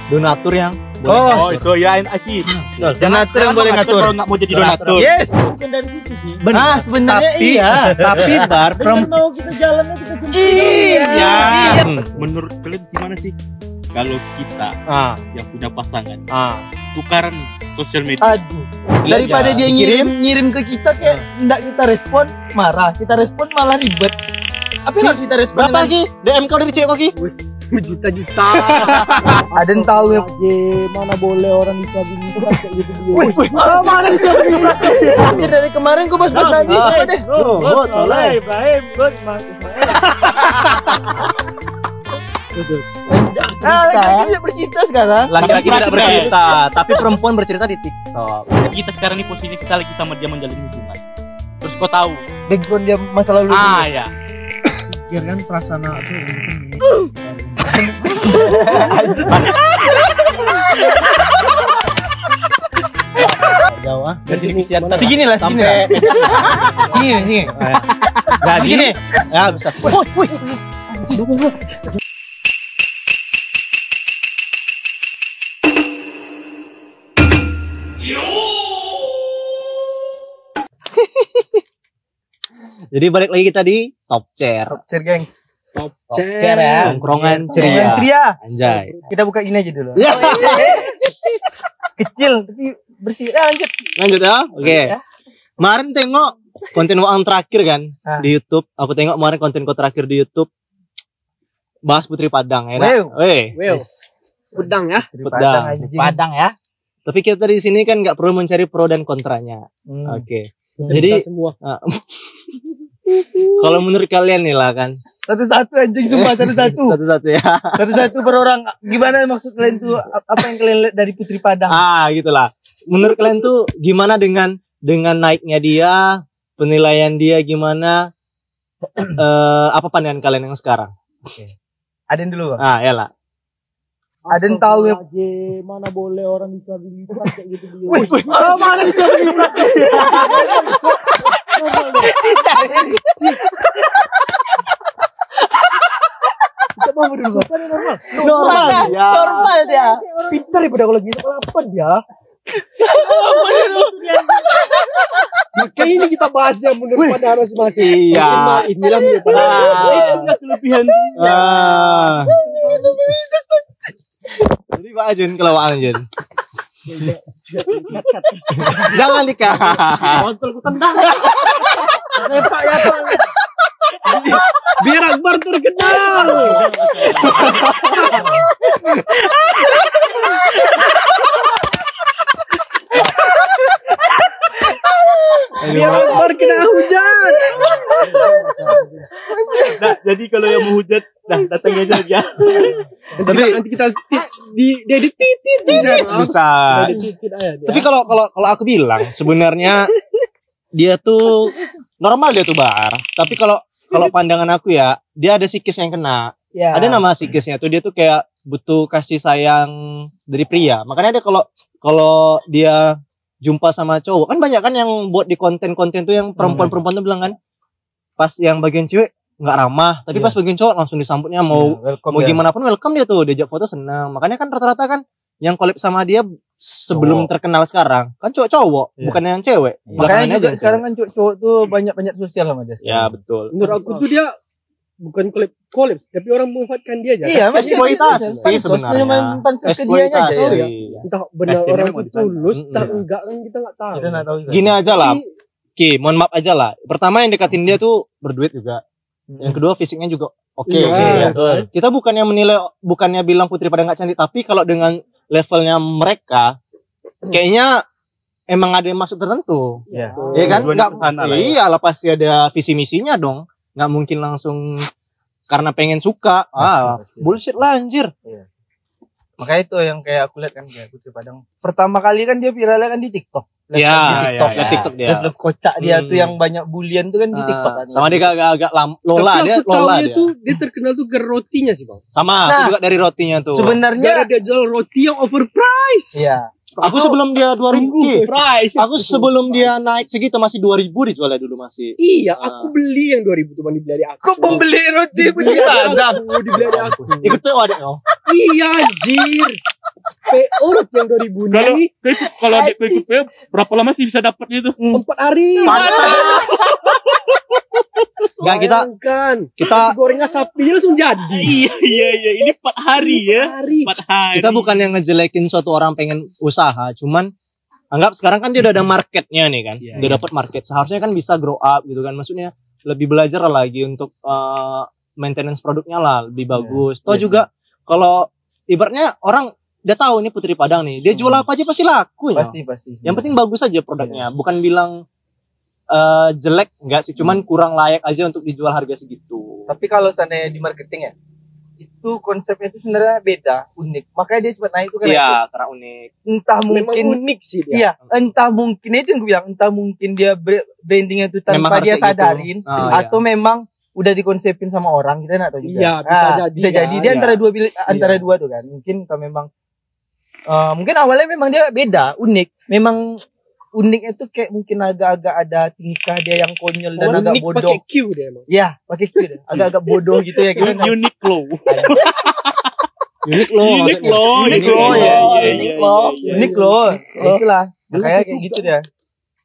donatur yang Oh, itu ya Asyik. donatur yang boleh ngatur. Kalau nggak mau jadi donatur. Yes. Bukan dari situ sih. Benar, sebenarnya tapi, iya. Tapi bar Dengan mau kita jalannya kita jemput. Iya. Menurut kalian gimana sih kalau kita Ah, yang punya pasangan tukaran sosial media? Aduh. daripada dia ngirim ke kita kayak enggak kita respon marah, kita respon malah ribet. Apa yang harus kita respon? berapa Ki? DM kau dari cewek kau Ki? berjuta-juta. Ada yang tahu ya. Mana boleh orang bisa gini kayak gitu dia. Mana bisa Anjir dari kemarin gua bahas Nabi apa deh. Soleh Ibrahim, good Mas Laki-laki tidak bercinta sekarang. Laki-laki tidak bercerita, tapi perempuan bercerita di TikTok. Kita sekarang nih posisinya kita lagi sama dia menjalin hubungan. Terus kau tahu? Background dia masa lalu. Ya. Pikirkan perasaan aku. Jauh ah. Segini lah, segini lah. Segini. Nah, gini. Ya bisa. Jadi balik lagi kita di Top Chair. Share gengs. Top Chair ya. Tongkrongan ceria. Ceria. Anjay. Kita buka ini aja dulu. Ya. Kecil tapi bersih. Lanjut. Lanjut ya. Oke. Kemarin tengok konten Waang terakhir kan di YouTube. Aku tengok kemarin konten kau terakhir di YouTube. Bahas Putri Padang ya. Pedang ya. Padang ya. Tapi kita di sini kan nggak perlu mencari pro dan kontranya. Oke. Jadi semua. Kalau menurut kalian nih lah kan. Satu-satu anjing semua satu-satu. Satu-satu ya. Satu-satu per orang. Gimana maksud kalian tuh? Apa yang kalian lihat dari Putri Padang? Gitulah. Menurut kalian tuh gimana dengan naiknya dia, penilaian dia gimana? Apa pandangan kalian yang sekarang? Aden dulu. Yalah. Aden tahu ya. Mana boleh orang bisa begitu kayak gitu dia. Mana bisa Normal ya. Normal dia. Pintar daripada kalau lagi apa dia. Makanya ini kita bahas dia menurut pandangan masing-masing. Iya. Inilah menurut pandangan. Kelebihan. Jadi Pak Ajun kalau Pak Ajun. Jangan nikah. Kontol ku tendang. Pak ya Pak. Biar Akbar terkenal. Biar Akbar kena hujan. Nah, jadi kalau yang mau hujat, datang aja ya. Tapi nanti kita dia dititit bisa. Tapi kalau aku bilang sebenarnya dia tuh normal dia tuh Bar. Tapi kalau pandangan aku ya, dia ada psikis yang kena. Ya. Ada nama psikisnya tuh dia tuh kayak butuh kasih sayang dari pria. Makanya dia kalau dia jumpa sama cowok kan banyak kan yang buat di konten-konten tuh yang perempuan-perempuan tuh bilang kan pas yang bagian cewek nggak ramah, tapi pas bagian cowok langsung disambutnya mau gimana pun welcome dia tuh, diajak foto senang. Makanya kan rata-rata kan yang collab sama dia sebelum terkenal sekarang kan cowok bukan yang cewek. Makanya juga sekarang kan cowok tuh banyak sosial sama dia. Ya betul. Menurut aku tuh dia bukan collab tapi orang memanfaatkan dia aja. Iya, eksploitasi sebenarnya. Eksploitasi. Entah benar orang itu tulus, entah enggak kan kita enggak tahu. Gini aja lah. Oke, mohon maaf aja lah. Pertama yang deketin dia tuh berduit juga. Yang kedua fisiknya juga oke. Kita bukannya bilang Putri Padang nggak cantik, tapi kalau dengan levelnya mereka kayaknya emang ada maksud tertentu. Iya kan? Iyalah pasti ada visi misinya dong. Nggak mungkin langsung karena pengen suka. Bullshit lah anjir. Makanya itu yang kayak aku lihat kan kayak Putri Padang. Pertama kali kan dia viralnya kan di TikTok. TikTok dia. Live kocak dia tuh yang banyak bulian tuh kan di TikTok kan. Sama dia agak lola dia. Dia terkenal tuh gara rotinya sih, Bang. Sama, aku juga dari rotinya tuh. Sebenarnya dia jual roti yang overpriced. Iya. Aku sebelum dia 2000 aku sebelum dia naik segitu masih 2000 dijualnya dulu masih. Iya, aku beli yang 2000 tuh dibeli dari aku. Kok pembeli roti Putri Padang? Dibeli dari aku. Ikut tuh adek kau. Iya anjir. PO yang 2000 Kalau nih kalau adik ikut PO berapa lama sih bisa dapatnya itu? 4 hari. Enggak, kita Nasi gorengnya sapinya langsung jadi. Iya. Ini 4 hari ya. 4 hari. kita bukan yang ngejelekin suatu orang pengen usaha, cuman anggap sekarang kan dia udah ada marketnya nih kan, udah dapat market, seharusnya kan bisa grow up gitu kan, maksudnya lebih belajar lagi untuk maintenance produknya lah lebih bagus. Toh juga kalau ibaratnya orang dia tahu ini Putri Padang nih, dia jual apa aja pasti laku ya. Pasti. Yang penting bagus aja produknya, bukan bilang jelek enggak sih, cuman kurang layak aja untuk dijual harga segitu. Tapi kalau seandainya di marketing ya, itu konsepnya itu sebenarnya beda, unik. Makanya dia cepat naik itu kan. Iya, karena unik. Entah Memang mungkin unik sih dia. Iya, entah mungkin itu yang gue bilang, entah mungkin dia brandingnya itu Memang tanpa dia harusnya gitu. sadarin, atau memang udah dikonsepin sama orang, kita nggak tahu juga. Iya, bisa jadi. Bisa jadi dia antara dua tuh kan. Mungkin kalau memang mungkin awalnya memang dia beda, unik. Memang uniknya tuh kayak mungkin agak-agak ada tingkah dia yang konyol dan agak Unik bodoh. pakai Q dia emang. Iya, pakai Q dia. Agak-agak bodoh gitu ya kita. Unik loh. Unik loh. Unik loh. Unik loh ya. Unik loh. Itulah. Makanya kayak gitu dia.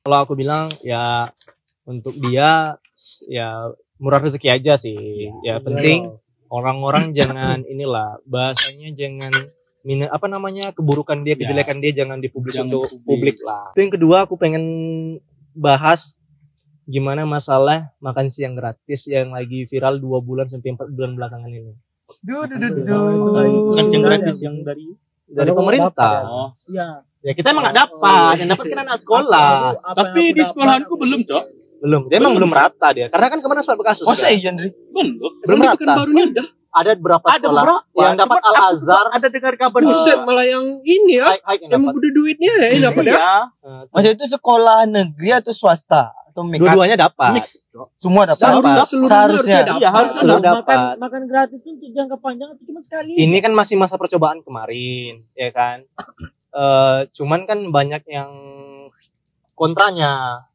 Kalau aku bilang ya untuk dia ya murah rezeki aja sih. Ya penting orang-orang jangan inilah bahasanya jangan keburukan dia, kejelekan dia jangan dipublis untuk publik lah. Itu yang kedua aku pengen bahas gimana masalah makan siang gratis yang lagi viral 2 bulan sampai 4 bulan belakangan ini. Bukan yang gratis yang dari pemerintah. Oh, iya. Ya kita emang gak dapat, yang dapat kan anak sekolah. Tapi di sekolahanku belum, Cok. Belum, dia emang belum rata dia. Karena kan kemarin sempat berkasus. Oh, saya Jandri. Belum Kan rata. barunya udah. Ada beberapa sekolah yang dapat Al-Azhar. Ada dengar kabar Buset, malah yang ini ya. Hike Yang dapat. udah duitnya ya dapat ya. Maksudnya itu sekolah negeri atau swasta atau mix? Dua-duanya dapat. Semua dapat. Seharusnya Iya, harus Sudah dapat. Makan gratis tuh untuk jangka panjang atau cuma sekali? Ini kan masih masa percobaan kemarin, ya kan. Cuman kan banyak yang kontranya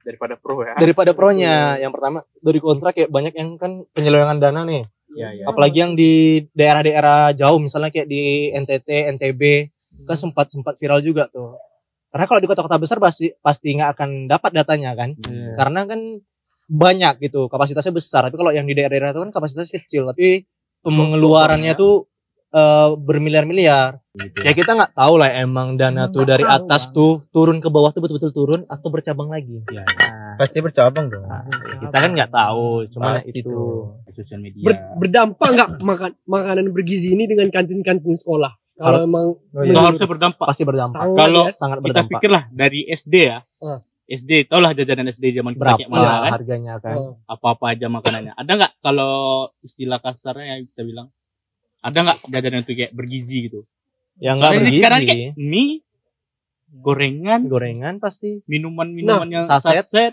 daripada pro ya. daripada pronya. Yang pertama dari kontra kayak banyak yang kan penyelewengan dana nih. Iya. Apalagi yang di daerah-daerah jauh, misalnya kayak di NTT, NTB, kan sempat viral juga tuh. Karena kalau di kota-kota besar pasti nggak akan dapat datanya kan, karena kan banyak gitu, kapasitasnya besar. Tapi kalau yang di daerah-daerah itu kan kapasitasnya kecil, tapi pengeluarannya tuh bermiliar-miliar. Ya kita nggak tahu lah emang dana tuh dari atas tuh turun ke bawah tuh betul-betul turun atau bercabang lagi. Pasti bercabang dong. Kita kan nggak tahu, cuma Pasti itu. Sosial media. Berdampak nggak makanan bergizi ini dengan kantin-kantin sekolah? Kalau emang Harusnya berdampak. Pasti berdampak. Kalau Sangat kita berdampak. pikirlah dari SD ya. SD, tau lah jajanan SD zaman kita Berapa kayak mana kan? harganya kan? Apa-apa aja makanannya. Ada nggak kalau istilah kasarnya yang kita bilang? Ada nggak jajanan itu kayak bergizi gitu? Yang nggak Soalnya ini bergizi. sekarang kayak mie, gorengan Pasti. minuman yang saset.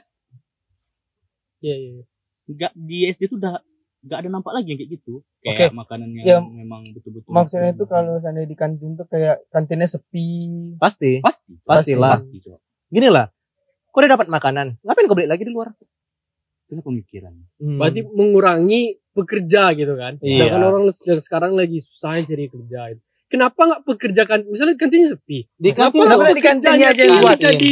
Iya. Nggak di SD tuh udah nggak ada nampak lagi yang kayak gitu. Kayak makanan yang Ya, memang betul-betul. Maksudnya itu kalau seandainya di kantin tuh kayak kantinnya sepi. Pasti. Pastilah. Pasti. Gini lah. Kau udah dapat makanan, ngapain kau beli lagi di luar? Itu pemikiran. Berarti mengurangi pekerja gitu kan. Iya. Sedangkan orang sekarang lagi susah cari kerja. Kenapa nggak pekerjakan? Misalnya kantinnya sepi. Di kantin Kenapa di kantinnya aja yang buat? Jadi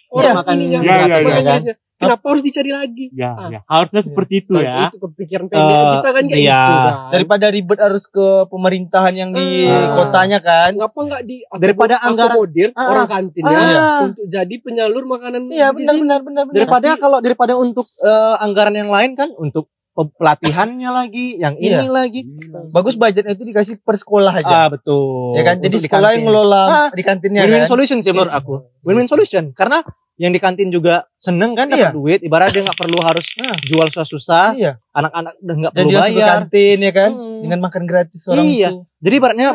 Orang orang makan ini yang gratis ya kan? Kenapa harus dicari lagi? Ya, harusnya seperti itu ya. Itu kepikiran pendek kita kan kayak iya. gitu kan. Daripada ribet harus ke pemerintahan yang di kotanya kan. Ngapa nggak Daripada anggaran- akomodir orang kantinnya untuk jadi penyalur makanan Iya, di sini. benar. Daripada untuk anggaran yang lain kan, untuk pelatihannya lagi, yang ini lagi. Bagus budgetnya itu dikasih per sekolah aja. Betul. Ya kan, jadi Untuk di sekolah yang kantin. ngelola di kantinnya Win-win kan. solution sih menurut aku. Win-win solution. Karena yang di kantin juga seneng kan dapat duit. Ibarat dia nggak perlu harus jual susah-susah. Iya. Anak-anak udah nggak Dan perlu dia masuk ke bayar. kantin ya kan, Hmm. dengan makan gratis orang Iya. itu. Jadi ibaratnya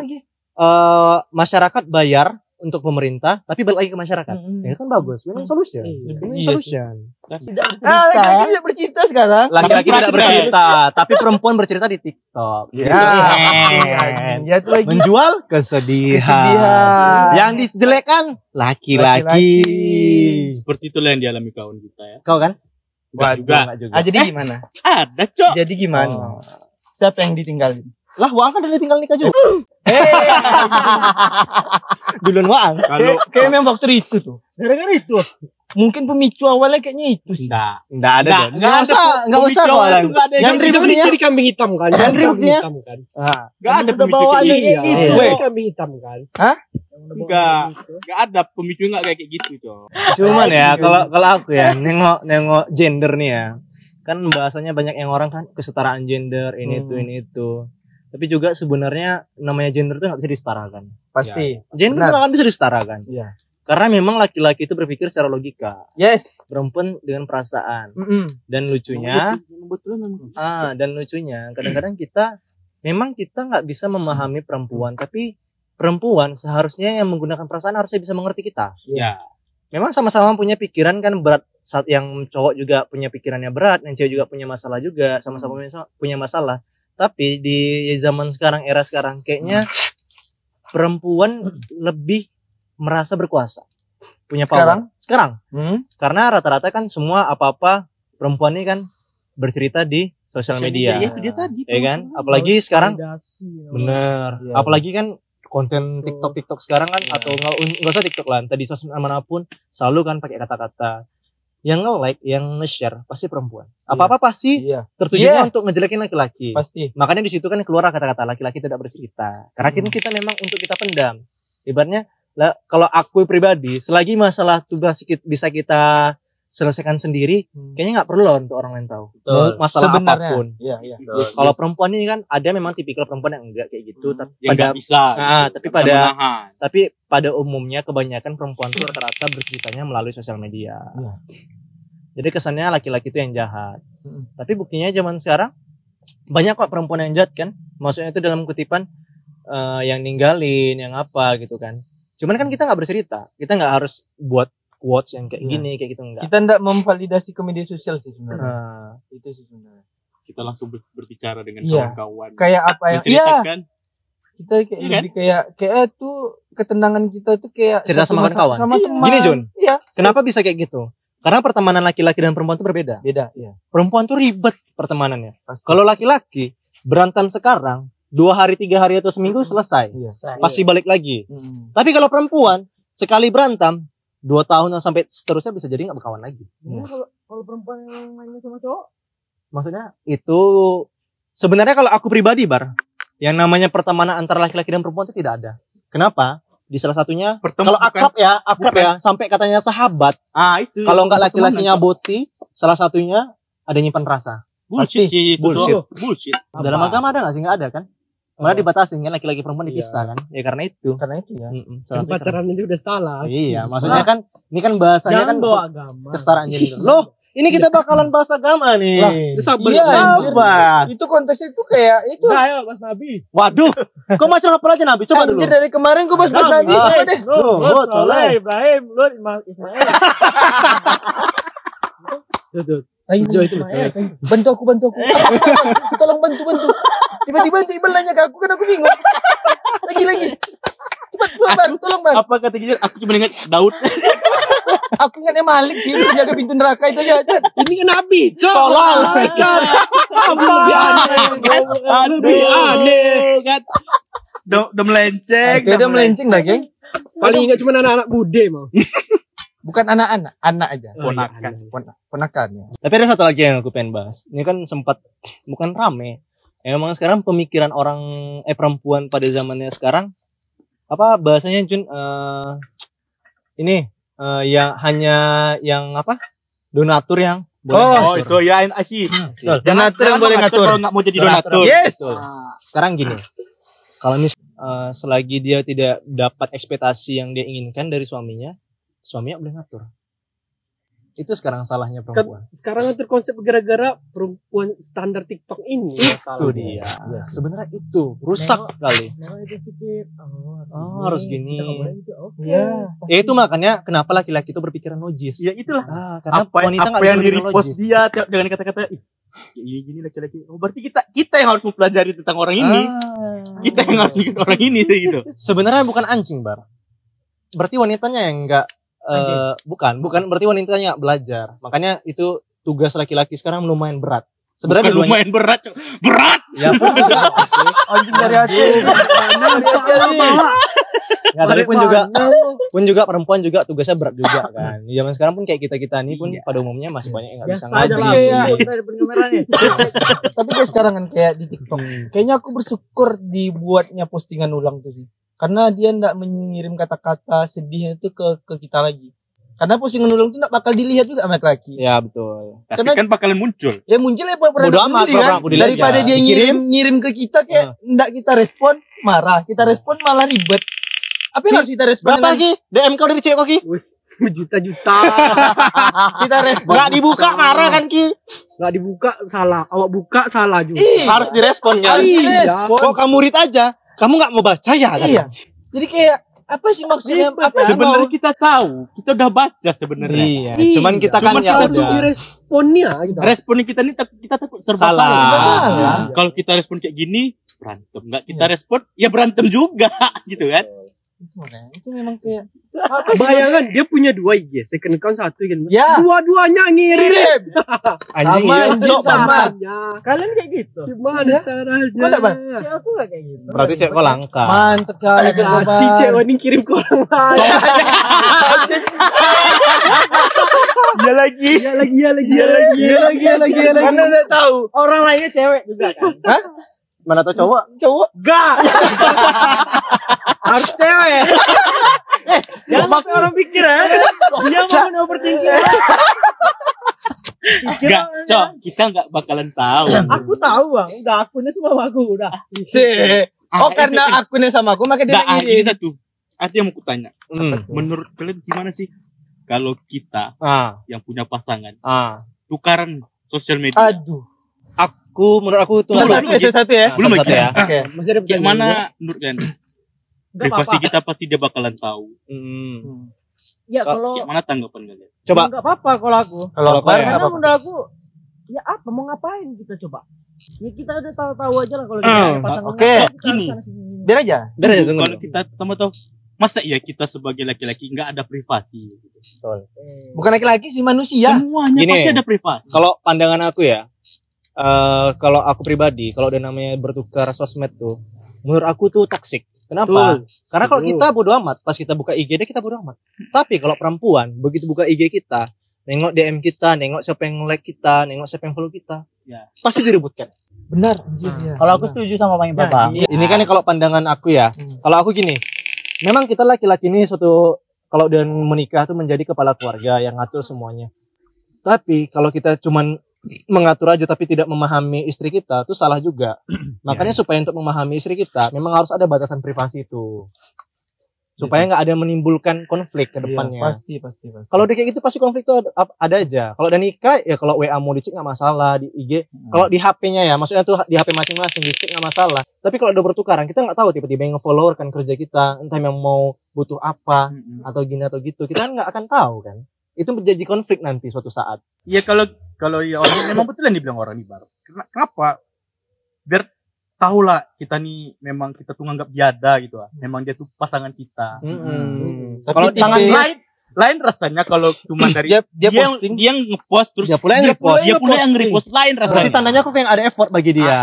masyarakat bayar untuk pemerintah, tapi balik lagi ke masyarakat. Ya kan bagus. Win-win solution. Win-win Iya solution. Laki-laki tidak bercinta sekarang. Laki-laki Tapi tidak bercerita, tapi perempuan bercerita di TikTok. Ya itu lagi. Menjual kesedihan. Kesedihan. Yang dijelekan laki-laki. Seperti itulah yang dialami kawan kita ya. Kau kan? Enggak juga. Enggak juga. Ah, jadi gimana? Ada, Cok. Jadi gimana? Siapa yang ditinggalin? Lah Waang kan udah tinggal nikah juga. Duluan Waang. Kalau Kayak memang waktu itu tuh. Gara-gara itu. Mungkin pemicu awalnya kayaknya itu sih. Enggak ada deh. Enggak ada. Enggak usah Pemicu Waang. awalnya tuh nggak ada. Yang Jangan ributnya dicari kambing hitam kan. Yang Jangan ributnya- kambing hitam kan. Enggak ada pemicu bawa kayak aja gitu. Iya, gitu. jangan kambing hitam kan. Enggak ada pemicu enggak kayak gitu, Cok. Cuman ya kalau aku ya nengok gender nih ya. Kan bahasanya banyak yang orang kan kesetaraan gender ini itu. Tapi juga sebenarnya namanya gender itu nggak bisa disetarakan. Pasti. Gender Benar. nggak akan bisa disetarakan. Iya. Karena memang laki-laki itu berpikir secara logika, Yes. perempuan dengan perasaan. Mm-mm. Dan lucunya, kadang-kadang kita nggak bisa memahami perempuan, tapi perempuan seharusnya yang menggunakan perasaan harusnya bisa mengerti kita. Ya. Memang sama-sama punya pikiran kan berat, saat yang cowok juga punya pikirannya berat, yang cewek juga punya masalah juga, sama-sama punya masalah. Tapi di zaman sekarang, era sekarang, kayaknya perempuan lebih merasa berkuasa, punya power. Sekarang. Karena rata-rata kan semua apa-apa perempuan ini kan bercerita di sosial media. Ya, itu dia tadi. Ya kan? Apalagi sekarang Validasi. bener. Iya. Apalagi kan konten TikTok sekarang kan atau nggak usah TikTok lah, tadi sosmed manapun selalu kan pakai kata-kata. Yang nge-like, yang nge-share pasti perempuan. Apa-apa pasti Iya. tertujunya untuk ngejelekin laki-laki. Pasti. Makanya di situ kan keluar kata-kata laki-laki tidak bercerita. Karena kita memang untuk kita pendam. Ibaratnya kalau aku pribadi, selagi masalah itu bisa kita selesaikan sendiri, kayaknya nggak perlu lah untuk orang lain tahu. Mau masalah Sebenarnya. apapun. Iya, iya. Kalau perempuan ini kan ada memang tipikal perempuan yang enggak kayak gitu, tapi Yang enggak bisa. tapi pada umumnya kebanyakan perempuan itu rata-rata berceritanya melalui sosial media. Iya. Jadi kesannya laki-laki itu yang jahat. Tapi buktinya zaman sekarang banyak kok perempuan yang jahat kan. Maksudnya itu dalam kutipan yang ninggalin, yang apa gitu kan. Cuman kan kita nggak bercerita. Kita nggak harus buat quotes yang kayak gini, kayak gitu enggak. Kita enggak memvalidasi ke media sosial sih sebenarnya. Nah, Itu sih sebenarnya. Kita langsung berbicara dengan Iya. kawan-kawan. Kayak apa ya? Iya. Menceritakan. Kita kayak Iya lebih kayak tuh ketenangan kita tuh kayak cerita satu sama masa- kawan. sama teman. Gini Jun, Iya. kenapa bisa kayak gitu? Karena pertemanan laki-laki dan perempuan itu berbeda. Beda, iya. Perempuan tuh ribet pertemanannya. Pasti. Kalau laki-laki berantem sekarang 2 hari, 3 hari atau seminggu selesai. Iya. Pasti balik lagi. Mm. Tapi kalau perempuan sekali berantem 2 tahun sampai seterusnya bisa jadi nggak berkawan lagi. Nah, kalau perempuan yang mainnya sama cowok, Maksudnya itu sebenarnya kalau aku pribadi yang namanya pertemanan antara laki-laki dan perempuan itu tidak ada. Kenapa? Di salah satunya kalau akrab ya sampai katanya sahabat. Itu. Kalau nggak laki-lakinya boti, salah satunya ada nyimpan rasa. bullshit sih itu. Bullshit. Bullshit. Dalam agama ada nggak sih? Nggak ada kan? Malah dibatasin kan laki-laki perempuan dipisah kan? Ya karena itu. Karena itu ya. Salah pikir. Pacaran ini udah salah. Iya, maksudnya kan ini kan bahasanya jangan kan bawa agama. kesetaraan gender. Loh, ini kita bakalan bahas agama nih. Lah, Sabar. Iya, anjir. Sabar. Itu konteksnya itu kayak itu. Nah, ayo Mas Nabi. Waduh, kok macam apa aja Nabi? Coba dulu. Anjir, dari kemarin gue bahas Nabi. Ah. Coba deh. Lu Soleh, Ibrahim, lu Ismail. Tuh. Ayo, Sejauh itu Ismail. Bantu aku. Tolong bantu. Tiba-tiba nanti Iqbal nanya ke aku kan aku bingung. Lagi. Cepat, Bang. Tolong, Bang. Apa kata Gijal? Aku cuma ingat Daud. Aku ingatnya Malik sih, jaga pintu neraka itu aja. Ini kan Nabi, Cok. Tolong. Lebih aneh. Lebih aneh. Kan. Udah melenceng. Itu udah melenceng dah, geng. Paling enggak cuma anak-anak bude mau. Bukan anak-anak, anak aja. Ponakan. Ponakan ya. Tapi ada satu lagi yang aku pengen bahas. Ini kan sempat bukan rame. Emang sekarang pemikiran orang perempuan pada zamannya sekarang apa bahasanya Jun ini yang hanya yang apa? Donatur yang boleh Oh, itu ya Asyik. Donatur yang boleh ngatur. Kalau nggak mau jadi donatur. Yes. Betul. Sekarang gini. Kalau selagi dia tidak dapat ekspektasi yang dia inginkan dari suaminya boleh ngatur. Itu sekarang salahnya perempuan. Sekarang ngatur konsep gara-gara perempuan standar TikTok ini. Itu dia. Sebenarnya itu rusak kali. Nah, itu sedikit. Oh, harus gini. Iya. Itu makanya kenapa laki-laki itu berpikiran logis. Ya itulah. Karena wanita apa nggak bisa yang di berpikir repost logis. dia dengan kata-kata iya gini laki-laki. Oh, berarti kita yang harus mempelajari tentang orang ini. Kita yang harus bikin orang ini gitu. Sebenarnya bukan anjing, Berarti wanitanya yang enggak bukan berarti wanitanya belajar. Makanya itu tugas laki-laki sekarang lumayan berat. Sebenarnya Bukan lumayan berat, Cok. Berat. ya pun juga Anjing dari hati. ya, tapi pun juga perempuan juga tugasnya berat juga kan. Di zaman sekarang pun kayak kita nih pun pada umumnya masih banyak yang nggak bisa Biasa aja ngaji. lah. Iya. Kita ada pengemerahnya. Tapi kayak sekarang kan kayak di TikTok. Kayaknya aku bersyukur dibuatnya postingan ulang tuh sih. Karena dia enggak mengirim kata-kata sedihnya itu ke kita lagi. Karena postingan ulang itu enggak bakal dilihat juga sama laki. Ya betul. Tapi Karena- kan bakalan muncul. Ya muncul ya pernah Bodo amat, pura-pura dilihat daripada aja. dia Dikirim. ngirim ke kita kayak enggak kita respon marah. Kita respon malah ribet. Apa yang harus kita respon Berapa lagi? DM kau dari cewek kau Ki? Berjuta-juta. kita respon? Nggak dibuka marah kan Ki? Nggak dibuka salah. Awak buka salah juga. Harus direspon kan? Harus Iya. direspon. Kok kamu read aja? Kamu nggak mau baca ya? kan? Iya. Jadi kayak apa sih maksudnya? Apa sih Sebenarnya mau? kita tahu, kita udah baca sebenarnya. Iya. Cuman kita kan Cuman ya kita Harus udah. diresponnya gitu. Responnya kita nih kita takut serba Salah. Serba salah. salah. Kalau kita respon kayak gini, berantem. Nggak kita respon, ya berantem juga, gitu kan? Itu memang kayak apa sih? Bayangkan dia punya 2 IG, second account 1 kan. Ya. Dua-duanya ngirim. Kirim. Anjing Sama, ya. anjing, Cok, sama. bangsat. Kalian kayak gitu. Gimana Ya. caranya? Kok enggak, Bang? Kayak aku gak kayak gitu. Berarti cewek kau langka. Mantep kali Hati Bang. cewek ini kirim ke orang lain. Iya lagi. Karena udah tahu. Orang lainnya cewek juga kan. Mana tuh cowok? Cowok Enggak. Harus cewek. Jangan sampai orang pikir ya. Dia mau overthinking. Enggak, Cok. Kita nggak bakalan tahu. Aku tahu bang. Udah akunnya semua aku udah. sih. Oh karena akunnya sama aku maka dia Nggak, ini ngirim. satu. Ada yang mau kutanya. Hmm. Menurut kalian gimana sih kalau kita yang punya pasangan tukaran sosial media? Aduh. Menurut aku itu Satu ya. Belum satu lagi. ya. Oke. Masih ada Kayak pertanyaan mana juga? menurut kalian? Enggak Privasi apa-apa. kita pasti dia bakalan tahu. Ya kalau Kayak mana tanggapan kalian? Coba. enggak apa-apa kalau aku. Kalau Kalau aku apa ya? Karena apa? menurut aku ya apa mau ngapain kita coba? Ya kita udah tahu aja lah kalau kita ada pasangan. oke. Kita Gini. sana sini. Biar aja. Biar aja, tunggu Kalau dulu. kita sama tahu, masa ya kita sebagai laki-laki nggak ada privasi? Bukan laki-laki sih manusia. Semuanya Gini. pasti ada privasi. Kalau pandangan aku ya, kalau aku pribadi, kalau udah namanya bertukar sosmed tuh, menurut aku tuh toksik. Kenapa? Betul. Karena kalau Betul. kita bodo amat, pas kita buka IG dia kita bodo amat. Tapi kalau perempuan begitu buka IG kita, nengok DM kita, nengok siapa yang like kita, nengok siapa yang follow kita, Ya. pasti diributkan. Benar. Anjir, ya. Kalau aku setuju sama Bang Bapak. Ini kan kalau pandangan aku ya. Kalau aku gini, memang kita laki-laki ini suatu kalau udah menikah tuh menjadi kepala keluarga yang ngatur semuanya. Tapi kalau kita cuman mengatur aja tapi tidak memahami istri kita tuh salah juga. Makanya supaya untuk memahami istri kita memang harus ada batasan privasi itu. Supaya nggak ada menimbulkan konflik ke depannya. Pasti. Kalau udah kayak gitu pasti konflik tuh ada aja. Kalau udah nikah ya kalau WA mau dicek nggak masalah, di IG. Kalau di HP-nya ya, maksudnya tuh di HP masing-masing dicek nggak masalah. Tapi kalau udah bertukaran kita nggak tahu tiba-tiba yang nge-follower kan kerja kita, entah yang mau butuh apa atau gini atau gitu. Kita kan nggak akan tahu kan. Itu menjadi konflik nanti suatu saat. Iya kalau ya orang memang betul yang dibilang orang nih Bar. Kenapa? Biar tahulah kita nih memang kita tuh nganggap biada gitu ah. Memang dia tuh pasangan kita. Kalau Tapi tangan tipe- dia Lain rasanya kalau cuma dari dia posting. dia ngepost terus dia pula yang repost. dia pula yang repost lain Berarti rasanya. tandanya aku kayak ada effort bagi dia.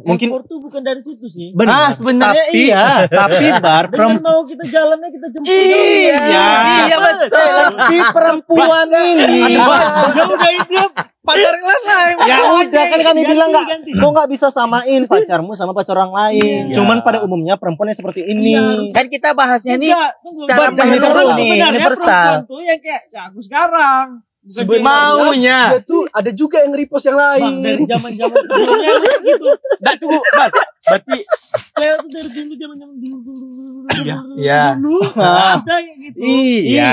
Mungkin Effort tuh bukan dari situ sih. benar. sebenarnya tapi, iya. Tapi bar Dengan mau kita jalannya kita jemput. Iya, betul. Tapi perempuan ini Ya udah itu pacar lain. ya udah kan kami bilang nggak, kok nggak bisa samain pacarmu sama pacar orang lain. Cuman pada umumnya perempuan yang seperti ini. Kan kita bahasnya nih secara Jangan menyeluruh nih, sebenarnya universal. perempuan tuh yang kayak ya aku sekarang. Bukan Maunya. Dia tuh ada juga yang repost yang Bang, dari lain. zaman-zaman sebelumnya gitu. Enggak tunggu, Bar. Berarti Kayak tuh dari dulu zaman-zaman dulu. Iya. Ada kayak gitu. Iya.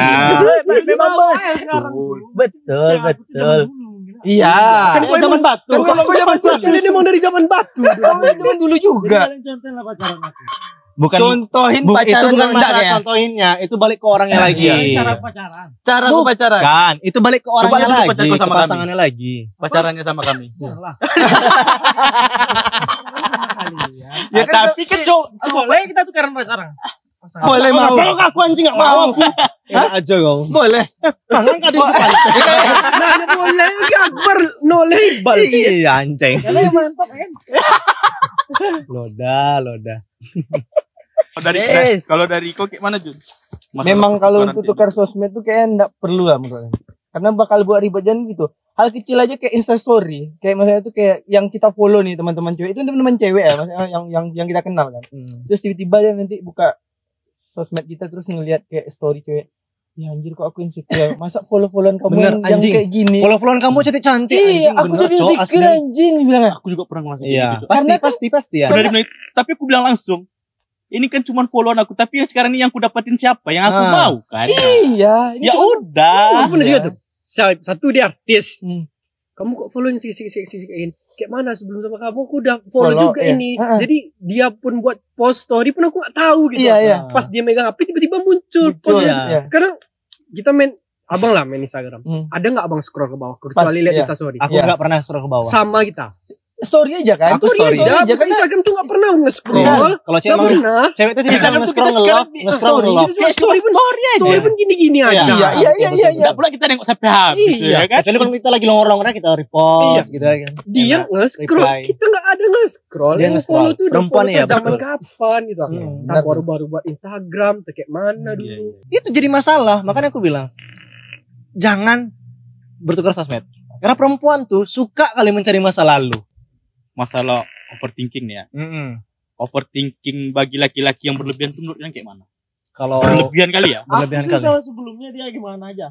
Memang banyak sekarang. Betul. Iya. Kan kau zaman batu. Kan memang kau zaman Kan ini emang dari zaman batu. Zaman dulu Jadi juga. kalian contohin lah pacaran aku. Bukan Contohin itu pacaran bukan yang enggak masalah ya. contohinnya, itu balik ke orangnya lagi. Cara pacaran. Cara aku pacaran. Kan, itu balik ke orangnya dulu lagi, pacarku ke sama pasangannya lagi. pacarannya sama kami. Lah. Ya kan Tapi kan cowok Boleh kita tukaran pacaran. boleh mau. Kalau aku anjing enggak mau. Enak aja kau. Boleh. Tangan kan di depan. Nah, boleh lagi Akbar noleh Iqbal. Iya anjing. Karena yang mantap kan. Loda. Kalau dari kau kayak mana Jun? Masalah Memang kalau pertukaran untuk ini. tukar sosmed tuh kayak enggak perlu lah menurut saya. Karena bakal buat ribet jangan gitu. Hal kecil aja kayak Instastory. Kayak maksudnya tuh kayak yang kita follow nih teman-teman cewek. Itu teman-teman cewek ya, maksudnya yang kita kenal kan. Terus tiba-tiba dia nanti buka sosmed kita terus ngelihat kayak story cewek. Ya anjir kok aku insecure. Masa follow-followan kamu Bener, yang anjing. kayak gini? Follow-followan kamu cantik-cantik Iya, anjing. aku Bener jadi cok insecure asli. anjing bilang. Aku juga pernah ngelakuin Iya. gitu. Pasti ya. Udah dibilang, tapi aku bilang langsung, ini kan cuma followan aku, tapi yang sekarang ini yang aku dapatin siapa? Yang aku mau kan? Iya, ini Ya udah. Aku pernah juga tuh. Satu dia artis. Hmm. Kamu kok follow yang sih kayak mana sebelum sama kamu aku udah follow juga iya. ini. Jadi dia pun buat post story pun aku gak tahu gitu. Iya, iya. Pas dia megang HP tiba-tiba muncul Betul, postnya. iya. Karena kita main abang lah main Instagram. Ada nggak abang scroll ke bawah kecuali lihat iya. Instastory? Aku Iya. nggak pernah suruh ke bawah. Sama kita. story aja kan? Aku story aja. aja Bukan kan. Instagram tuh gak pernah nge-scroll. Kalau cewek Gak emang pernah. cewek itu tidak Instagram tuh nge-scroll kita nge-love, sekarang nge-scroll Story, nge-love. jadi story pun story pun gini-gini aja. Iya. Enggak pula kita nengok sampai habis Iya. ya kan? Kecuali kalau kita lagi longor-longornya kita repost gitu kan. Dia Enak. nge-scroll, reply. kita gak ada nge-scroll. Dia Yang nge-scroll. follow tuh udah Perempuan follow ya, tuh zaman betul. kapan gitu. Entah benar. baru-baru buat Instagram, tuh kayak mana dulu. Iya. Itu jadi masalah, makanya aku bilang jangan bertukar sosmed. Karena perempuan tuh suka kali mencari masa lalu. Masalah overthinking nih ya. Overthinking bagi laki-laki yang berlebihan itu menurut kalian kayak mana? Kalau Berlebihan kali ya? berlebihan Aku sih kali. soal sebelumnya dia gimana aja.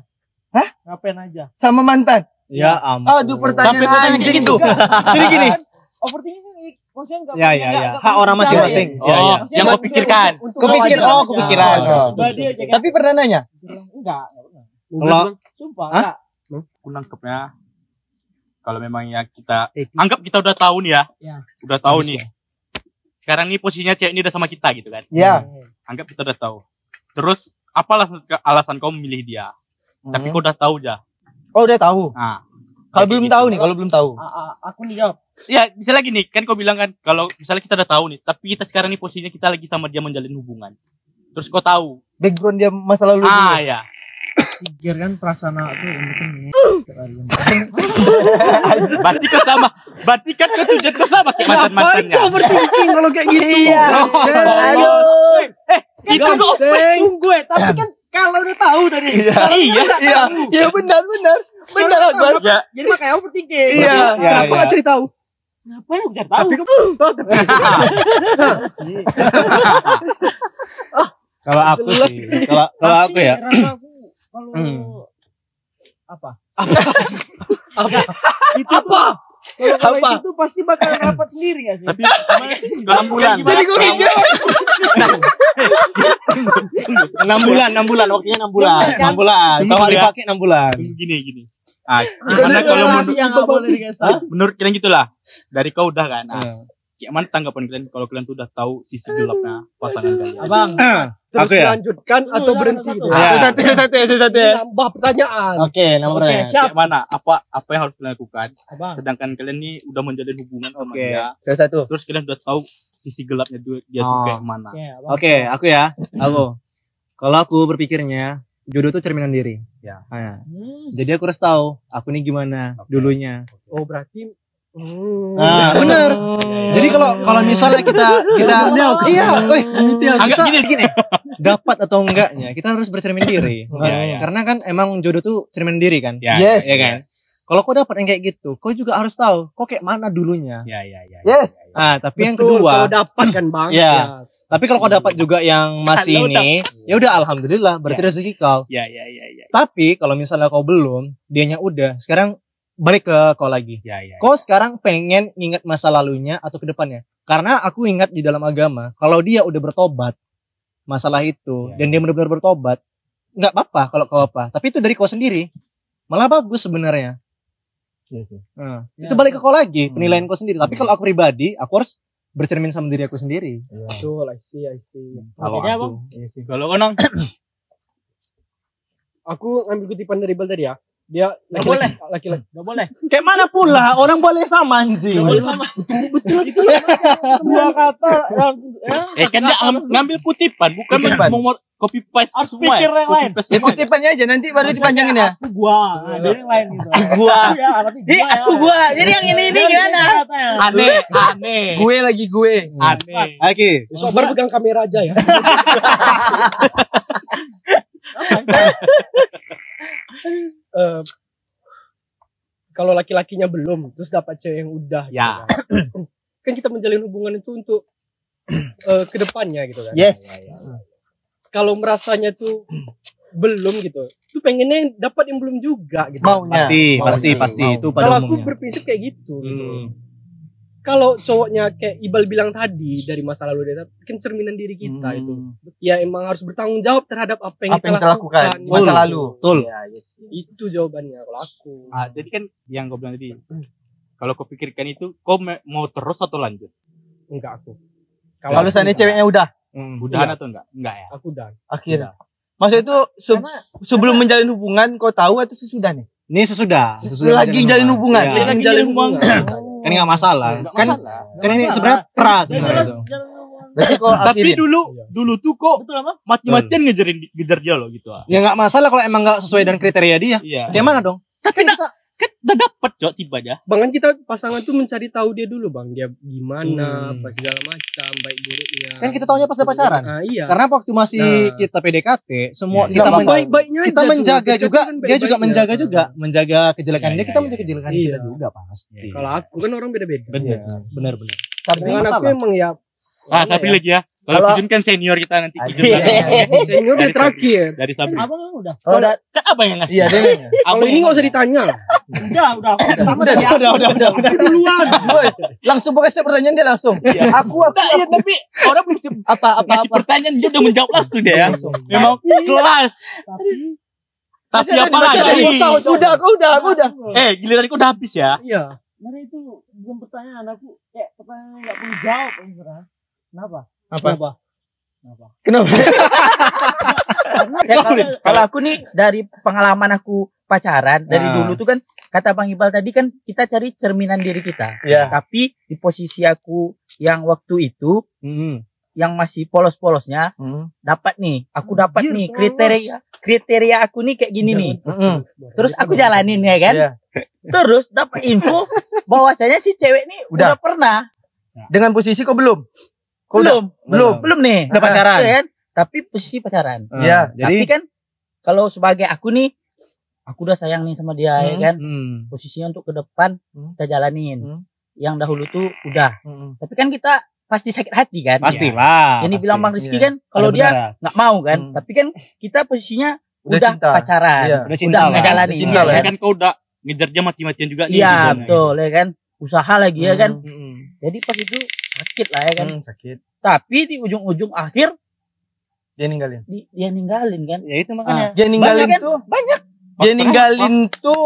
Hah? Ngapain aja. Sama mantan. Ya ampun. Aduh Sampai kau tanya pertanyaan kayak anjing gitu. tuh. Jadi gini. Overthinking kan maksudnya enggak Ya. Hak orang masing-masing. Oh, Ya. yang kau pikirkan. Kepikiran. Pribadi aja kan. Tapi pernah nanya? Enggak. Kalau Sumpah, Hah? enggak. Aku nangkepnya kalau memang ya kita anggap kita udah tahu nih ya. Ya. Udah tahu nih. Sekarang nih posisinya cewek ini udah sama kita gitu kan. Ya. Anggap kita udah tahu. Terus apa alasan kau memilih dia? Tapi kau udah tahu aja. Oh udah tahu. Nah, Kalau kayak belum gitu. tahu nih, kalau belum tahu. Aku nih jawab. Ya, misalnya gini, kan kau bilang kan kalau misalnya kita udah tahu nih, tapi kita sekarang nih posisinya kita lagi sama dia menjalin hubungan. Terus kau tahu. Background dia masa lalu Ah, dulu. ya. Pikir kan perasaan aku yang penting. Berarti kau sama. Berarti kan kau tujuan kau sama kayak mantan-mantannya. Itu overthinking kalau kayak gitu. Iya. Aduh. Itu kok Tunggu tapi kan kalau udah tahu tadi. iya. Iya benar. Benar Akbar. Ya, Jadi makanya overthinking. Iya. Kenapa gak cari tahu? Ngapain aku enggak tahu? kalau aku Jelas. sih, kalau aku ya. Rasa aku kalau apa? Itu apa? Kalau itu pasti bakal rapat sendiri gak sih? tapi gimana sih? 6 bulan. Jadi gue mikir. 6 bulan, waktunya 6 bulan. 6 bulan. Kalau nggak dipakai 6 bulan. Tunggu gini. Ah, gimana kalau yang enggak boleh dikasih tahu. menurut kalian gitulah. Dari kau udah kan. Nah, kayak mana tanggapan kalian kalau kalian tuh udah tahu sisi gelapnya pasangan kalian? Abang, Terus Aku ya? lanjutkan atau berhenti? satu. Ya. Satu ya. Nambah pertanyaan. Oke, nomornya. Kayak mana? Apa yang harus kalian lakukan? abang. Sedangkan kalian nih udah menjalin hubungan sama Oke. dia. Satu. Terus kalian udah tahu sisi gelapnya dia tuh Oh. kayak mana? Oke, abang. Oke, aku ya. Kalau aku berpikirnya jodoh itu cerminan diri. Ya. Nah, jadi aku harus tahu aku nih gimana dulunya. Oh berarti. Nah, bener. Jadi kalau misalnya kita iya, Agak gini. dapat atau enggaknya, kita harus bercermin diri. Iya. Karena kan emang jodoh tuh cerminan diri kan. Ya. Yes. Ya kan? Kalau kau dapat yang kayak gitu, kau juga harus tahu kau kayak mana dulunya. Ya. Yes. Ah, tapi yang Betul, kedua, kalau dapat kan bang. Ya. tapi kalau kau dapat juga yang masih Kalau ini, ya udah alhamdulillah, berarti rezeki kau. Ya. Tapi kalau misalnya kau belum, dianya udah, sekarang balik ke kau lagi. Ya. Kau sekarang pengen ingat masa lalunya atau ke depannya? Karena aku ingat di dalam agama, kalau dia udah bertobat masalah itu, dan dia benar-benar bertobat, nggak apa-apa kalau kau apa. Tapi itu dari kau sendiri, malah bagus sebenarnya. Nah, itu balik ke kau lagi, penilaian kau sendiri. Tapi kalau aku pribadi, aku harus bercermin sama diri aku sendiri. Betul, I see. Kalau Oke, aku, abang. kalau kau nang, Aku ngambil kutipan dari Bal tadi ya. Dia boleh. laki-laki. Enggak boleh. Kayak mana pula orang boleh sama anjing. Betul itu Dua kata yang Kan dia ngambil kutipan, bukan mau copy paste Harus semua. pikir yang lain. Ya kutipannya aja nanti baru dipanjangin ya. Aku gua. Nah, dia yang lain gitu. Gua. Iya, tapi Ini aku gua. Jadi yang ini gimana? Aneh. Gue lagi gue. Aneh. Oke. besok baru pegang kamera aja ya. Eh, kalau laki-lakinya belum terus dapat cewek yang udah gitu Ya. kan kita menjalin hubungan itu untuk ke depannya gitu kan. Yes. Kalau merasanya tuh belum gitu tuh pengennya yang dapat yang belum juga gitu. Maunya. Pasti itu pada Kalau aku umumnya. berprinsip kayak gitu. Kalau cowoknya kayak Ibal bilang tadi dari masa lalu dia kan cerminan diri kita itu. Ya emang harus bertanggung jawab terhadap apa yang kita lakukan di masa lalu. Betul. Ya, yes. Itu jawabannya kalau aku. Jadi kan yang gue bilang tadi, kalau kau pikirkan itu, kau mau terus atau lanjut? Enggak aku. Kalau seandainya ceweknya udah Udahan atau enggak? Enggak ya. Aku udah. akhir. Maksudnya itu sebelum menjalin hubungan kau tahu atau sesudah nih? Ini sesudah Lagi jalin hubungan. Iya. Lagi jalin hubungan. Kan enggak masalah. Kan ini sebenarnya sebenarnya itu. Berarti kau Tapi akhirin. dulu tuh kok mati-matian ngejar dia loh gitu. Ya enggak masalah kalau emang enggak sesuai dengan kriteria dia. Iya. Kayak mana dong? Tapi kan udah dapet cok tiba aja. Bahkan kita pasangan tuh mencari tahu dia dulu bang, dia gimana, apa segala macam, baik buruknya. Kan kita taunya pas udah pacaran. Nah, iya. Karena waktu masih Nah. kita PDKT, semua Kita kita baik-baiknya kita aja menjaga tuh. juga, Kita kan dia juga baik-baiknya. menjaga juga, menjaga kejelekan dia, kita menjaga kejelekan Iya. kita juga pasti. Kalau aku kan orang beda-beda. Benar. Tapi Dengan aku masalah. emang ya. Tapi lagi ya. Kalau Kijun kan senior kita nanti Kijun. Senior dia terakhir. Dari Sabri. Abang kan udah. Udah. Kan apa yang ngasih? iya dia nanya. Kalau ini nggak usah ditanya. Udah. Udah. Duluan. Langsung pakai pertanyaan dia langsung. Aku Iya, tapi orang apa ngasih pertanyaan dia udah menjawab langsung dia ya. Memang kelas. Tapi apa lagi? Aku udah. Giliran aku udah habis ya. Iya. Nah itu bukan pertanyaan aku. Kayak pertanyaan yang nggak perlu jawab sebenarnya. Kenapa? Kenapa? Ya, kalau aku nih dari pengalaman aku pacaran dari dulu tuh kan kata Bang Ibal tadi kan kita cari cerminan diri kita. Iya. Tapi di posisi aku yang waktu itu yang masih polos-polosnya dapat nih. Aku dapat nih kriteria aku nih kayak gini nih. Terus aku jalanin ya kan. Iya. Terus dapat info bahwasanya si cewek nih udah pernah. Dengan posisi kau belum? Kau Belum nih. Udah pacaran. Iya kan? Tapi posisi pacaran. Iya. Tapi kan kalau sebagai aku nih aku udah sayang nih sama dia ya kan. Posisinya untuk ke depan kita jalanin. Yang dahulu tuh udah. Tapi kan kita pasti sakit hati kan. Pastilah. Yang dibilang Bang Rizky kan kalau dia nggak mau kan. Tapi kan kita posisinya udah cinta. pacaran. Iya. Udah cinta lah. ngejalanin. Udah cinta ya lah. Ya kan? kan kau udah ngejar dia mati-matian juga nih. Iya gitu. betul ya kan. Usaha lagi ya kan. Jadi pas itu sakit lah ya kan. Sakit. Tapi di ujung-ujung akhir Dia ninggalin. dia ninggalin kan. Ya itu makanya. Dia ninggalin Banyak kan? tuh. Banyak. Dia ninggalin tuh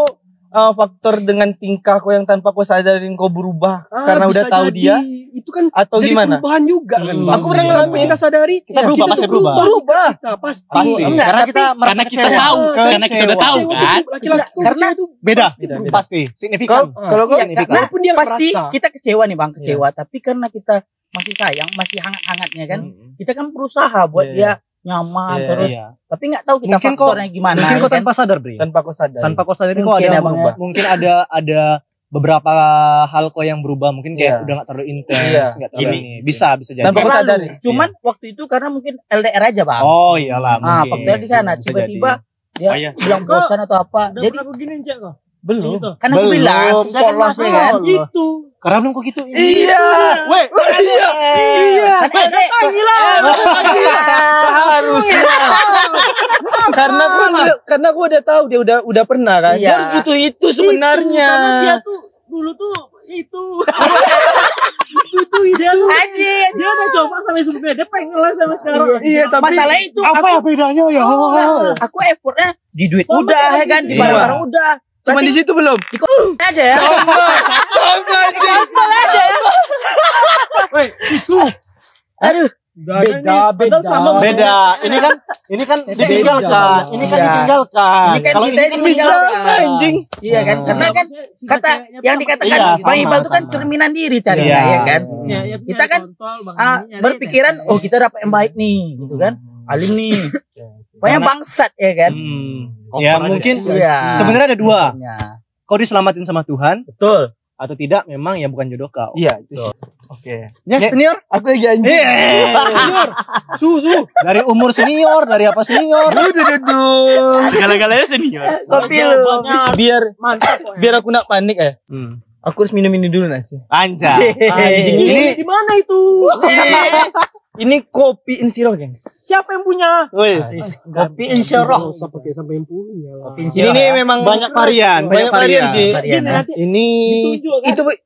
faktor dengan tingkah kau yang tanpa kau sadarin kau berubah karena udah bisa tahu jadi. dia Itu kan atau jadi gimana? perubahan juga kan. Bang. Aku pernah ngalamin. Kita sadari Kita berubah, pasti tuh berubah. berubah. Kita pasti. Pasti. Enggak, Karena tapi- kita merasa Karena kita kecewa. tahu, karena kita udah tahu Cewek kan. tuh, laki-laki tuh, Karena cewek tuh Beda. Beda. Pasti. Signifikan. Kalau kau walaupun dia pasti ngerasa. kita kecewa nih Bang, kecewa. Tapi karena kita masih sayang, masih hangat-hangatnya kan, kita kan berusaha buat dia nyaman Iya, terus. Iya. Tapi nggak tahu kita Mungkin kok- faktornya gimana. Mungkin kok ya kan? tanpa sadar, Bre. tanpa kau sadar. Tanpa kau sadar kok Mungkin ada ya, Bang, ya. mungkin ada beberapa hal kok yang berubah. Mungkin kayak Iya. udah gak terlalu intens, Iya. nggak terlalu ini. Bisa jadi. Tanpa kau Terlalu. sadar. Cuman waktu itu karena mungkin LDR aja Bang. Oh iyalah Nah, mungkin. faktornya di sana. Bisa Tiba-tiba dia Oh, iya. bilang bosan atau apa. Udah Jadi pernah begini cek kok. Belum. Gitu. kan aku bilang aku polos ya kan. Gitu. Karena belum kok gitu. Iya. Weh, Iya. Kan LDR. Seharusnya. karena aku udah tahu dia udah pernah kan. Iya. Dia harus butuh itu sebenarnya. Karena dia tuh dulu tuh itu. Dia tuh Anjing. dia udah coba sampai sebelumnya dia pengen lah sampai sekarang. Iya, tapi Masalah itu Apa ya bedanya ya? aku effortnya di duit Sama udah kayak ya kan, di gitu. barang-barang udah. cuma di situ belum. Aja ya. Sama aja. Aduh. Beda sama Beda. Ini kan ditinggalkan. Ini kan Iya. ditinggalkan. Ini kan Kalau kita ini ini kan bisa meninggalkan. anjing. Iya kan? Karena kan kata yang dikatakan Iya, Bang sama, Iqbal itu kan sama. cerminan diri carinya Iya. ya kan. Kita kan berpikiran oh kita dapat yang baik nih gitu kan. Alim nih. Pokoknya bangsat ya kan. Ya mungkin Iya. sebenarnya ada dua. Iya. Kau diselamatin sama Tuhan Betul. atau tidak memang ya bukan jodoh kau. Iya, itu sih. Oke. Ya, senior. Aku lagi anjing. Senior. Susu. Dari umur senior, dari apa senior? Segala-galanya senior. Kopi lu. Biar aku nak panik ya. Aku harus minum ini dulu nasi. Anjay. Anjing ini Di mana itu? ini kopi insiro, geng. Siapa yang punya? Woi, Kopi insyaallah. Usah pakai sampai yang punya lah. Ini nih memang banyak varian, banyak varian sih. Varian, ya. Ini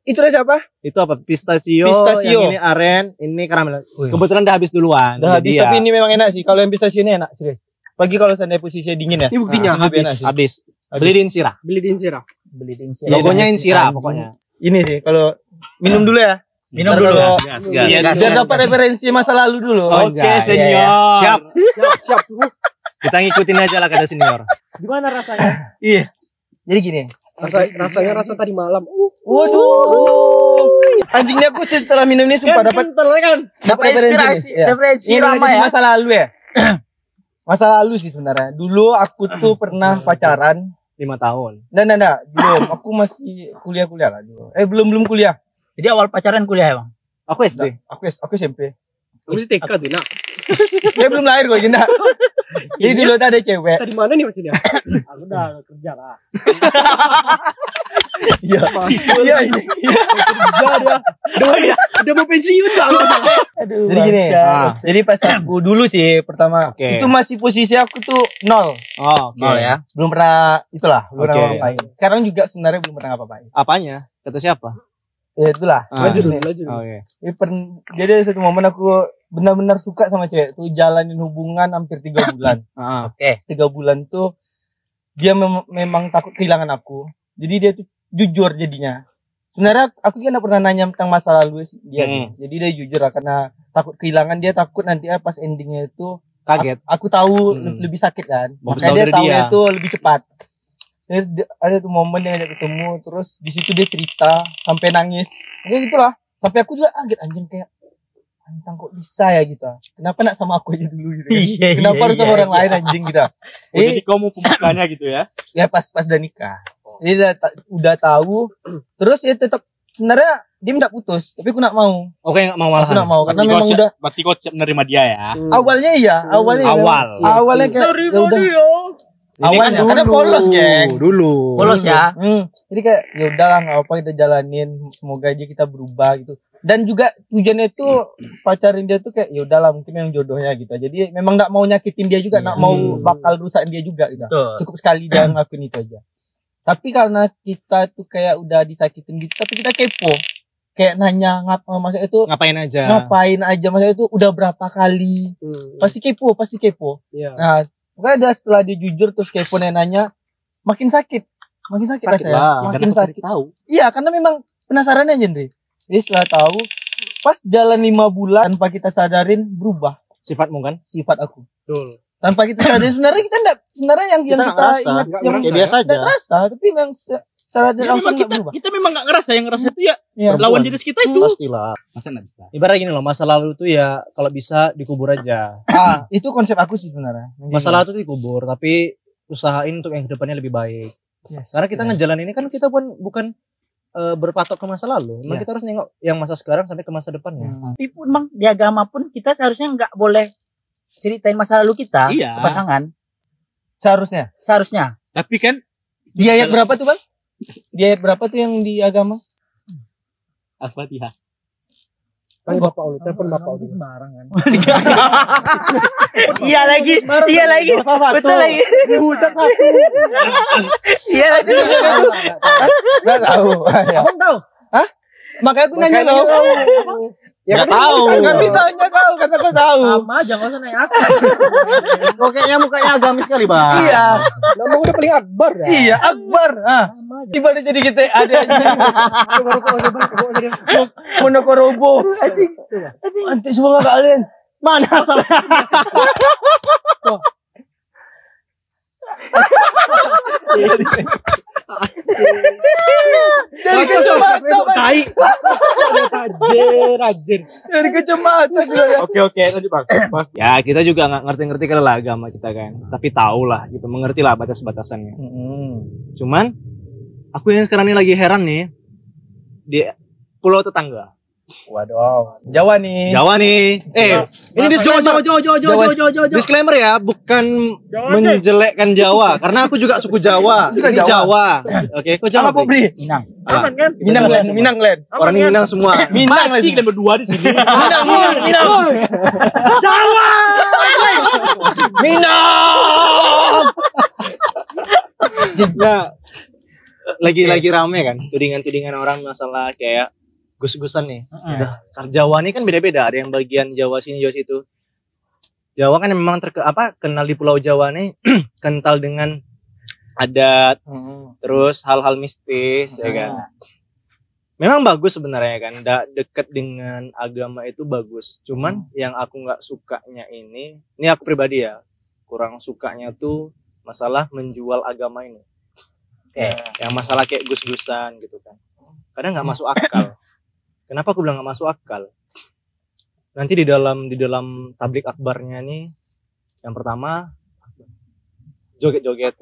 Itu dari siapa? itu apa? Pistachio, Pistachio. yang ini aren, ini karamel. Kebetulan udah habis duluan. Udah habis, Jadi tapi ya, ini memang enak sih. Kalau yang pistachio ini enak, serius. Pagi kalau seandainya posisinya dingin ya. Ini buktinya lebih enak habis. sih. habis. Beli di Insira. Beli di Insira. Beli di Logonya Insira pokoknya. Ini sih kalau minum dulu ya. Minum Ntar dulu. kalau- Gas. Iya, biar dapat referensi masa lalu dulu. Oke, senior. Siap. Siap. Kita ngikutin aja lah kata senior. Gimana rasanya? Iya. Jadi gini. Rasanya rasa tadi malam. Waduh. Anjingnya aku setelah minum ini sumpah dapat Dapat inspirasi, nih. Iya. referensi Ini lama lagi ya. masa lalu ya. Masa lalu sih sebenarnya. Dulu aku tuh pernah pacaran. 5 tahun. Nah, belum. Aku masih kuliah lah dulu. Belum kuliah. Jadi awal pacaran kuliah ya, Bang? Aku SD. Aku SMP. Lu TK tuh, nak. Dia belum lahir kok, Gina. Jadi dulu tuh ada cewek. Tadi mana nih maksudnya? Aku udah kerja lah. Iya. Iya, ini. Udah mau pensiun lah masalah. Jadi gini. Jadi pas aku dulu sih pertama Oke. itu masih posisi aku tuh nol. Oh, oke. Nol ya. Belum pernah itulah, belum pernah Oke. ngapain. Sekarang juga sebenarnya belum pernah ngapain. Apanya? Kata siapa? Ya itulah. Lanjut Ini. dulu. Oke. Jadi ada satu momen aku benar-benar suka sama cewek tuh, jalanin hubungan hampir 3 bulan. Oke. 3 bulan tuh dia memang takut kehilangan aku. Jadi dia tuh jujur jadinya. Sebenarnya aku juga gak pernah nanya tentang masa lalu dia. Jadi dia jujur lah karena takut kehilangan, dia takut nanti pas endingnya itu Kaget. aku tahu lebih sakit kan. Mau Makanya besar dia dari tahu dia. itu lebih cepat. Terus ada tuh momen yang ajak ketemu, terus di situ dia cerita sampai nangis. Ya gitulah. Sampai aku juga kaget anjing kayak antang kok bisa ya gitu. Kenapa nak sama aku aja dulu gitu. Kan? Iya, Kenapa harus sama iya, orang lain anjing gitu. Jadi kau mau pembukaannya gitu ya? Ya pas udah nikah. Jadi udah tahu, terus ya tetap sebenarnya dia minta putus, tapi aku nak mau. Oke, enggak mau Aku malahan. nak mau karena memang udah Berarti kau siap menerima dia ya? awalnya iya, awalnya awalnya kayak ya udah. Awalnya karena polos, geng. Dulu. Polos ya. Jadi kayak ya udahlah nggak apa kita jalanin, semoga aja kita berubah gitu. Dan juga tujuannya itu pacarin dia tuh kayak ya udahlah mungkin yang jodohnya gitu. Jadi memang nggak mau nyakitin dia juga, nggak mau bakal rusakin dia juga gitu. Cukup sekali dia ngelakuin itu aja. Tapi karena kita tuh kayak udah disakitin gitu, tapi kita kepo. Kayak nanya maksudnya itu Ngapain aja? ngapain aja, maksudnya itu udah berapa kali. Pasti kepo. Iya. Nah, pokoknya setelah dia jujur terus kepo nanya, makin sakit rasanya. lah. Makin sakit. Tahu. Iya, karena memang penasaran aja, Andre. Jadi setelah tahu, pas jalan 5 bulan tanpa kita sadarin berubah Sifatmu kan? sifat aku. Betul. Tanpa kita sadarin sebenarnya kita enggak, sebenarnya yang Kita kita nggak ngerasa. ingat Nggak yang ngerasa. Ya biasa aja. enggak terasa, tapi memang secara Ya, langsung memang enggak berubah. kita memang gak ngerasa, yang ngerasa itu ya Iya. lawan diri kita itu. Pastilah. Masa gak bisa? Ibarat gini loh, masa lalu tuh ya kalau bisa dikubur aja. Itu konsep aku sih sebenarnya. Masa lalu tuh dikubur, tapi usahain untuk yang kedepannya lebih baik. Yes. Karena kita ngejalan ini kan kita pun bukan berpatok ke masa lalu. Memang kita harus nengok yang masa sekarang sampai ke masa depannya. Tapi pun Bang, di agama pun kita seharusnya nggak boleh ceritain masa lalu kita Iya. ke pasangan. Seharusnya. Seharusnya. Tapi kan Di ayat berapa tuh, Bang? Di ayat berapa tuh yang di agama? Al-Fatihah. Panggil bapak lu, telepon bapak lu. Sembarang kan. Iya lagi. Betul lagi. Iya lagi. Enggak tahu. Abang tahu? Makanya aku nanya lo. Ya nggak tahu. Kami tanya kau karena kau tahu. Sama aja, nggak usah nanya aku. Kok kayaknya mukanya agamis sekali, Bang. Iya. Nama udah paling akbar ya. Iya, Akbar. Gimana jadi kita ada anjing. Monokorobo. Anjing semua kalian. Mana asalnya? Dari kacamata, Tai. Rajin. dari kacamata juga ya. Oke, lanjut Bang. Ya kita juga nggak ngerti-ngerti kan lah agama kita kan. Tapi tahu lah gitu, mengerti lah batas-batasannya. Cuman aku yang sekarang ini lagi heran nih di pulau tetangga. Waduh, Jawa nih. Ini disclaimer. Disclaimer ya, bukan menjelekkan Jawa, karena aku juga suku Jawa. Ini Jawa. Oke, kok Jawa? Apa, Bri? Minang. Aman kan? Minang, Len. Orang ini Minang semua. Minang lagi. Dan berdua di sini. Minang. Jawa. Nah, lagi rame kan tudingan orang masalah kayak gus-gusan nih. Udah, Jawa nih kan beda-beda, ada yang bagian Jawa sini Jawa situ. Jawa kan memang kenal di Pulau Jawa nih kental dengan adat, terus hal-hal mistis ya kan. Memang bagus sebenarnya kan, dekat dengan agama itu bagus. Cuman yang aku nggak sukanya ini aku pribadi ya, kurang sukanya tuh masalah menjual agama ini. Yang masalah kayak gus-gusan gitu kan. Kadang nggak masuk akal. Kenapa aku bilang nggak masuk akal? Nanti di dalam tablik akbarnya nih, yang pertama joget-joget,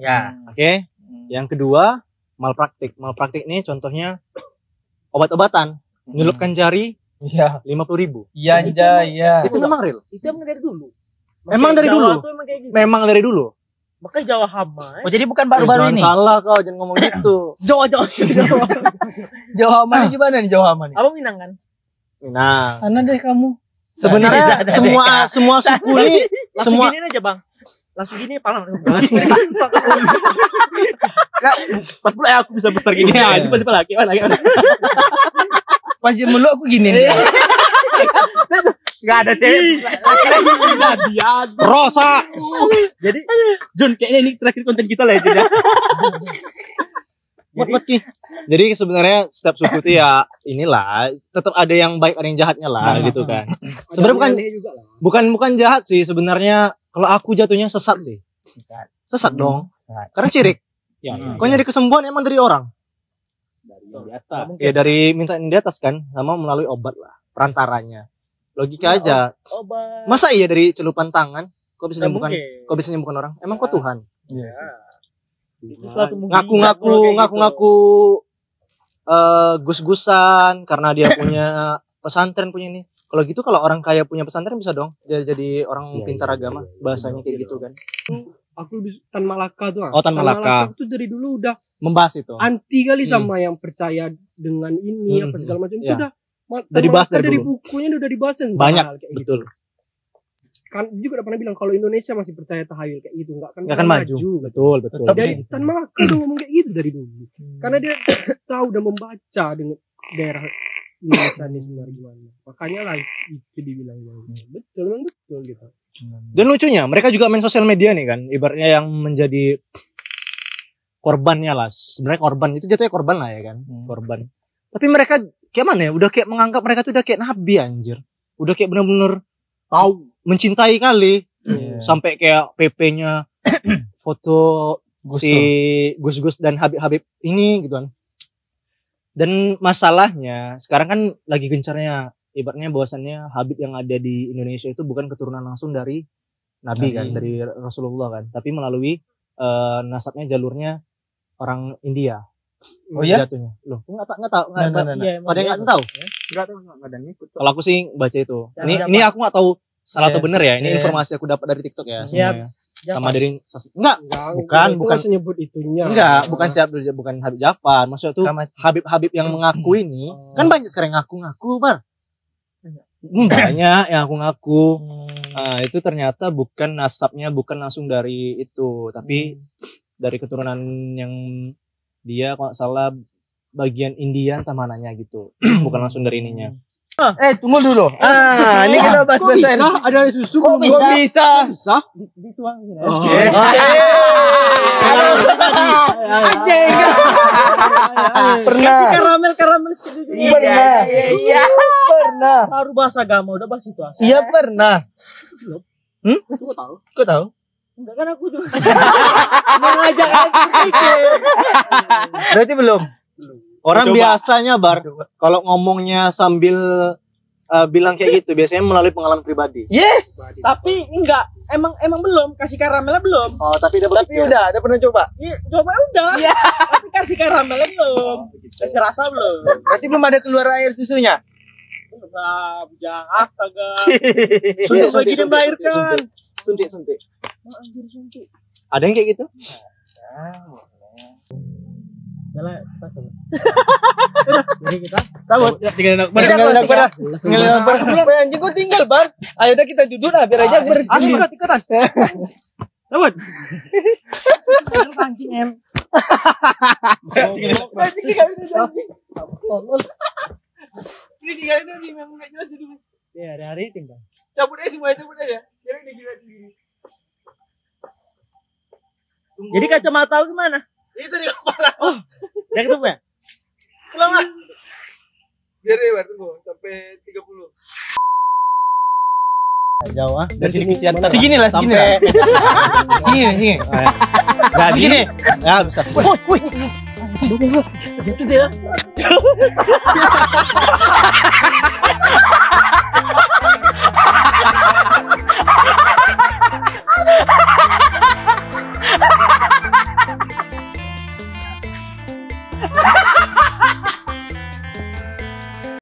Ya. oke. Yang kedua malpraktik. Malpraktik ini contohnya obat-obatan, nyelupkan jari, Iya. 50.000. Iya, iya. Itu memang real. Itu emang dari dulu. Emang dari Jawa dulu? tuh emang kayak gitu. Memang dari dulu. Makanya Jawa hama. Oh, jadi bukan baru-baru ini. Jangan salah kau, jangan ngomong gitu. Jawa. Jawa Hamani gimana nih Jawa Hamani? Abang Minang kan? Nah, Sana deh kamu. sebenarnya Ada semua suku nih, Langsung semua gini aja bang. Langsung gini pala. 40 aku bisa besar gini aja pasti laki mana. Pas dia meluk aku gini nih. Enggak ada cewek. Dia. Rosa. Jadi Jun kayaknya ini terakhir konten kita lah ya. Jadi sebenarnya setiap suku itu ya inilah, tetap ada yang baik ada yang jahatnya lah gitu kan. Sebenarnya bukan jahat sih sebenarnya, kalau aku jatuhnya sesat sih. Sesat dong. Karena syirik. Ya, kau nyari kesembuhan emang dari orang. Dari atas. Ya dari minta yang di atas kan, sama melalui obat lah perantaranya. Logika aja. Obat. Masa iya dari celupan tangan kau bisa Nggak nyembuhkan? mungkin. Kau bisa nyembuhkan orang? Emang kau Tuhan? Itu suatu mukjizat kalau kayak Ngaku-ngaku gus-gusan karena dia punya pesantren punya ini. Kalau gitu kalau orang kaya punya pesantren bisa dong dia jadi orang pintar agama, bahasanya kayak gitu kan. Aku lebih Tan Malaka tuh. Oh, Tan Malaka. Itu dari dulu udah Membahas itu. anti kali sama yang percaya dengan ini apa segala macam. Itu Ya. udah Udah dibahas dari dari dulu. bukunya udah dibahas tentang Banyak, hal kayak betul. gitu. Kan juga udah pernah bilang kalau Indonesia masih percaya tahayul kayak gitu nggak Nggak akan maju. Betul. Dari Tan Malaka udah ngomong kayak gitu dari dulu. Karena dia tahu dan membaca dengan daerah Indonesia ini sebenarnya gimana. Makanya lah itu dibilang betul memang betul gitu. Dan lucunya mereka juga main sosial media nih kan, ibaratnya yang menjadi korbannya lah. Sebenarnya korban itu jatuhnya korban lah ya kan, korban. Tapi mereka kayak mana ya? Udah kayak menganggap mereka tuh udah kayak nabi anjir. Udah kayak bener-bener tahu mencintai kali. Sampai kayak PP-nya foto si Gus-Gus dan Habib-Habib ini gitu kan. Dan masalahnya sekarang kan lagi gencarnya ibaratnya bahwasannya Habib yang ada di Indonesia itu bukan keturunan langsung dari Nabi kan, dari Rasulullah kan, tapi melalui nasabnya jalurnya orang India. Oh ya? Jatuhnya. Loh, enggak tahu. Iya, Pada enggak tahu. Enggak tahu enggak ada ngikut. Kalau aku sih baca itu. Siapa? Ini aku enggak tahu salah atau benar ya. Ini Iya. informasi aku dapat dari TikTok ya semuanya. Siapa? Sama dari enggak, bukan senyebut itunya. enggak, bukan Habib Jafar. Maksudnya tuh Habib-Habib yang mengaku ini kan banyak sekarang yang ngaku-ngaku, Bar. Banyak yang ngaku-ngaku. Nah, itu ternyata bukan nasabnya bukan langsung dari itu, tapi dari keturunan yang dia kalau nggak salah bagian India entah mananya gitu. Bukan langsung dari ininya. Tunggu dulu. Ini kita bahas Kok bisa ada susu? Kok bisa? Bisa? Dituang gitu. Pernah. Karamel sedikit. Iya. Pernah. Baru bahasa agama udah bahas situasi. Iya pernah. Kok tahu? Enggak kan aku juga mengajak aku pikir. Berarti belum. Orang biasanya kalau ngomongnya sambil bilang kayak gitu biasanya melalui pengalaman pribadi. Yes. Tapi enggak, emang belum kasih karamelnya belum. Oh, tapi Udah pernah coba. Iya, coba udah. Tapi kasih karamelnya belum. Kasih rasa belum. Berarti belum ada keluar air susunya. Enggak, jangan astaga. Suntik begini melahirkan. Suntik. Anjir suntik. Ada yang kayak gitu? Jalan kita sama. Jadi kita Sabut. Tinggal anjing kok tinggal, Bar. Ayo udah kita duduk lah biar aja bersih. ikutan. Sabut. Anjing em. Ini tinggal ini memang enggak jelas itu. Ya, hari tinggal. Cabut aja semua, cabut aja. Jadi dia gila sendiri. Jadi kacamata aku gimana? Itu di kepala. Oh, ya ketemu ya? Pulang lah. Biar ya, tunggu sampai 30. Jauh ah. Dari sini kesian. Segini lah. Segini. Nah, gini. Ya, bisa. Woi. Itu dia.